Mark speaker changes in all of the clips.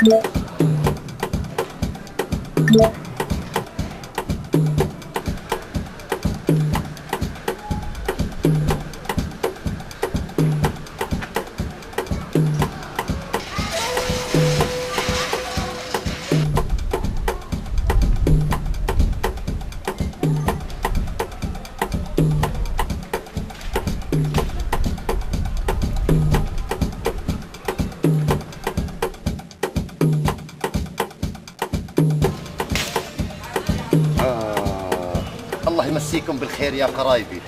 Speaker 1: الله يمسيكم بالخير يا قرايبي.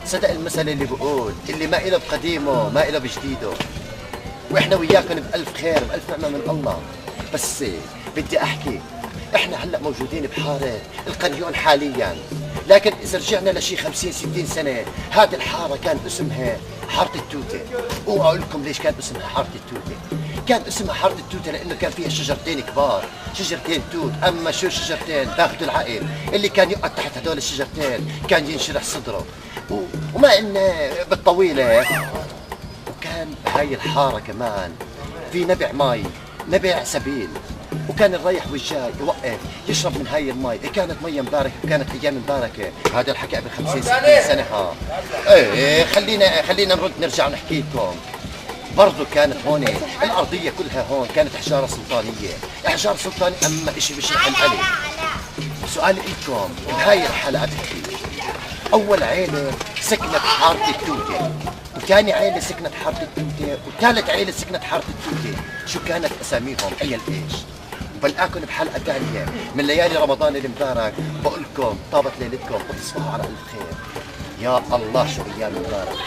Speaker 1: صدق المثل اللي بقول اللي ما إله بقديمه ما إله بجديده، واحنا وياكم بألف خير بألف نعمة من الله. بس بدي احكي، احنا هلا موجودين بحارة القنيون حاليا، لكن اذا رجعنا لشي 50 60 سنة هذه الحارة كان اسمها حارة التوتة. واقول لكم ليش كان اسمها حارة التوتة. كان اسمها حارة التوتة لانه كان فيها شجرتين كبار، شجرتين توت. اما شو شجرتين باخذوا العقل، اللي كان يقعد تحت هدول الشجرتين كان ينشرح صدره. وما ان بالطويلة، وكان بهاي الحارة كمان في نبع مي، نبع سبيل، وكان الرايح والجاي يوقف يشرب من هاي المي. كانت مية مباركة وكانت ايام مباركة. هذا الحكي قبل 50 60 سنة. ايه خلينا نرد نرجع نحكي لكم. برضو كانت هون الارضية كلها هون كانت حجارة سلطانية، حجارة سلطانية. اما اشي بشرح العلي. سؤالي لكم بهاي الحلقة تحكي، اول عيلة سكنت حارة التوتة، وثاني عيلة سكنت حارة التوتة، وثالث عيلة سكنت حارة التوتة، شو كانت اساميهم؟ ايل ايش؟ بلقاكم بحلقة ثانية من ليالي رمضان المبارك. بقول لكم طابت ليلتكم وتصبحوا على الف خير. يا الله شو ايام مبارك.